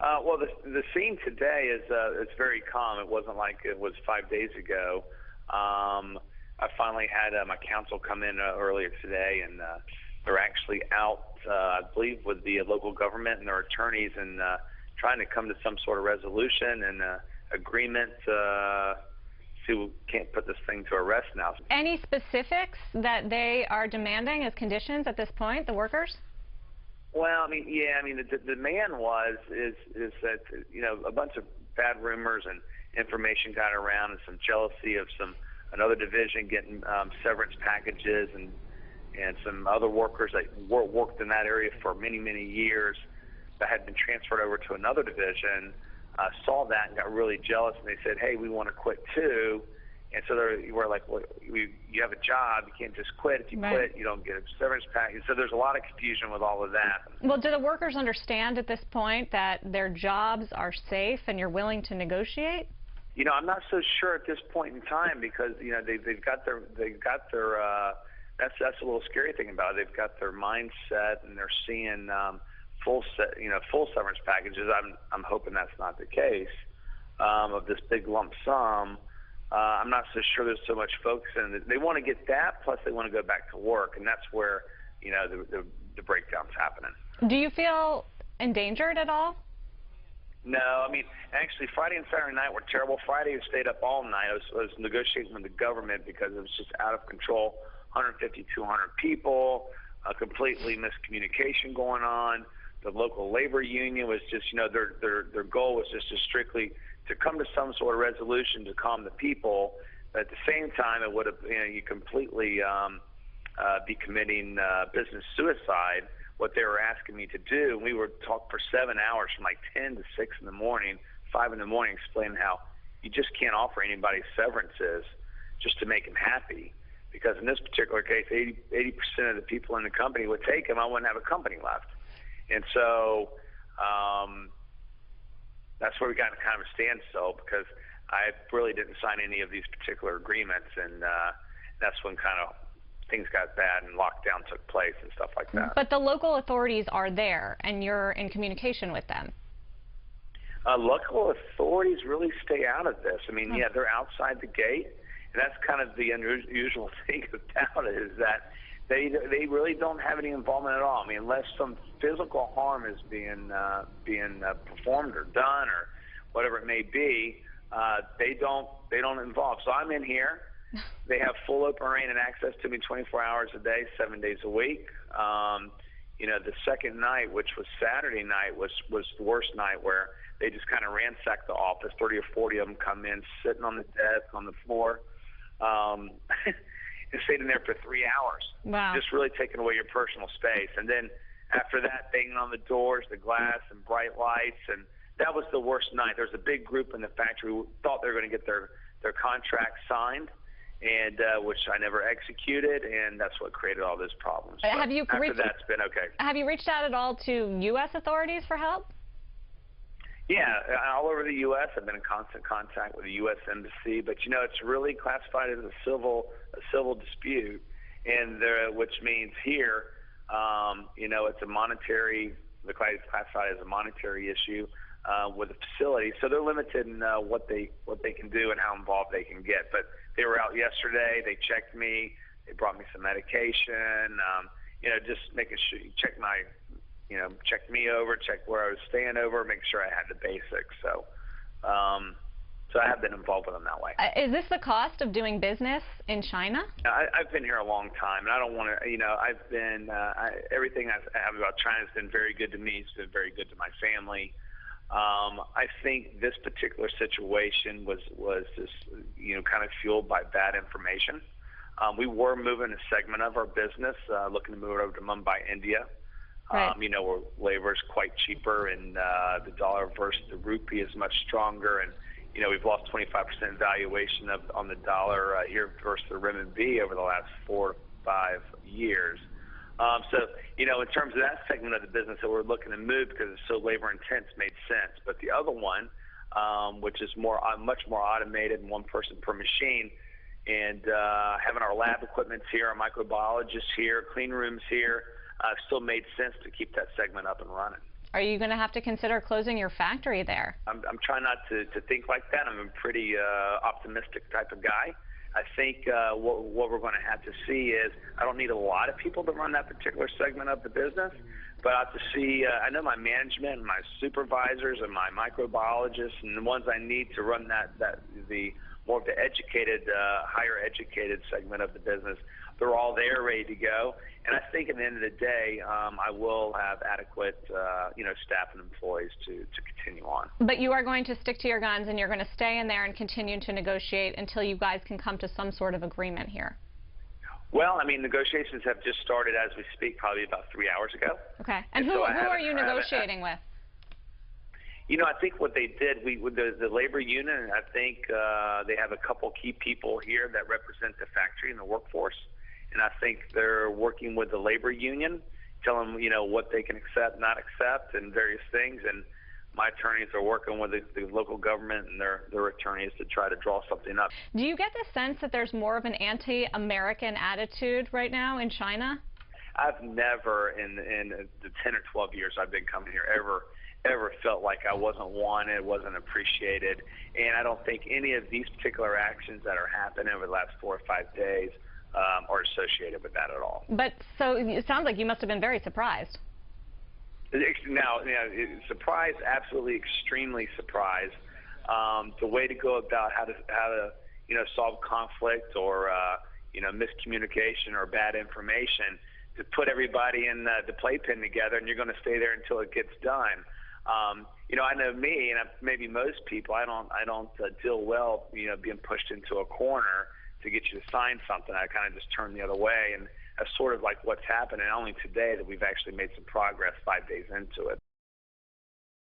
Well, the scene today is it's very calm. It wasn't like it was 5 days ago. I finally had my counsel come in earlier today, and they're actually out, I believe, with the local government and their attorneys, and trying to come to some sort of resolution and agreement. See, we can't put this thing to a rest now. Any specifics that they are demanding as conditions at this point, the workers? Well, I mean, yeah, I mean, the demand is that, you know, a bunch of bad rumors and information got around, and some jealousy of another division getting severance packages, and some other workers that worked in that area for many years that had been transferred over to another division saw that and got really jealous, and they said, hey, we want to quit too. And so we're like, well, you have a job, you can't just quit. If you quit, you don't get a severance package. So there's a lot of confusion with all of that. Well, do the workers understand at this point that their jobs are safe and you're willing to negotiate? You know, I'm not so sure at this point in time, because, you know, they've got their that's a little scary thing about it. They've got their mindset, and they're seeing full severance packages. I'm hoping that's not the case of this big lump sum. I'm not so sure there's so much focus in it. They want to get that, plus they want to go back to work, and that's where, you know, the breakdown's happening. Do you feel endangered at all? No, I mean, actually, Friday and Saturday night were terrible. Friday, I stayed up all night. I was negotiating with the government because it was just out of control. 150, 200 people, completely miscommunication going on. The local labor union was just, you know, their goal was just to strictly to come to some sort of resolution to calm the people. But at the same time, it would have, you know, you completely be committing business suicide, what they were asking me to do. And we were talking for 7 hours, from like 10 to 6 in the morning, 5 in the morning, explaining how you just can't offer anybody severances just to make them happy. Because in this particular case, 80% of the people in the company would take them. I wouldn't have a company left. And so that's where we got in kind of a standstill, because I really didn't sign any of these particular agreements, and that's when kind of things got bad and lockdown took place and stuff like that. But the local authorities are there, and you're in communication with them. Local authorities really stay out of this. I mean, yeah, they're outside the gate, and that's kind of the unusual thing about it, is that they really don't have any involvement at all. I mean, unless some physical harm is being performed or done or whatever it may be, they don't involve. So I'm in here. They have full open reign and access to me 24 hours a day, 7 days a week. You know, the second night, which was Saturday night, was the worst night, where they just kind of ransacked the office. 30 or 40 of them come in, sitting on the desk, on the floor. And stayed in there for 3 hours. Wow. Just really taking away your personal space. And then after that, banging on the doors, the glass, and bright lights. And that was the worst night. There was a big group in the factory who thought they were going to get their contract signed, and which I never executed, and that's what created all those problems. Have you after that's been okay. Have you reached out at all to U.S. authorities for help? Yeah, all over the U.S. I've been in constant contact with the U.S. Embassy, but, you know, it's really classified as a civil dispute, and which means here, you know, it's a monetary. The client is classified as a monetary issue with the facility, so they're limited in what they can do and how involved they can get. But they were out yesterday. They checked me. They brought me some medication. You know, just making sure you check my. You know, checked me over, checked where I was staying over, make sure I had the basics. So, so I have been involved with them that way. Is this the cost of doing business in China? I've been here a long time, and I don't want to, you know, I've been, everything I have about China has been very good to me. It's been very good to my family. I think this particular situation was just, you know, kind of fueled by bad information. We were moving a segment of our business, looking to move it over to Mumbai, India. Right. You know, where labor is quite cheaper, and the dollar versus the rupee is much stronger, and, you know, we've lost 25% valuation on the dollar here versus the renminbi over the last 4 or 5 years. So, you know, in terms of that segment of the business that we're looking to move, because it's so labor intense, made sense. But the other one, which is much more automated, and one person per machine, and having our lab equipment here, our microbiologists here, clean rooms here, still made sense to keep that segment up and running. Are you going to have to consider closing your factory there? I'm trying not to think like that. I'm a pretty optimistic type of guy. I think what we're going to have to see is I don't need a lot of people to run that particular segment of the business, but I have to see, I know my management and my supervisors and my microbiologists and the ones I need to run the more of the educated, higher educated segment of the business. They're all there ready to go. And I think at the end of the day, I will have adequate, staff and employees to continue on. But you are going to stick to your guns and you're going to stay in there and continue to negotiate until you guys can come to some sort of agreement here. Well, I mean, negotiations have just started as we speak, probably about 3 hours ago. Okay. And who are you negotiating with? I think what they did, with the labor union, I think they have a couple key people here that represent the factory and the workforce. And I think they're working with the labor union, telling them, what they can accept, not accept, and various things. And my attorneys are working with the local government and their attorneys to try to draw something up. Do you get the sense that there's more of an anti-American attitude right now in China? I've never, in the 10 or 12 years I've been coming here, ever felt like I wasn't wanted, wasn't appreciated. And I don't think any of these particular actions that are happening over the last 4 or 5 days are associated with that at all. But so it sounds like you must have been very surprised. Now, surprised, absolutely extremely surprised. The way to go about how to solve conflict or miscommunication or bad information, to put everybody in the playpen together, and you're going to stay there until it gets done. I know me, and maybe most people, I don't deal well, being pushed into a corner to get you to sign something. I kind of just turn the other way, and that's sort of like what's happening. Only today that we've actually made some progress 5 days into it.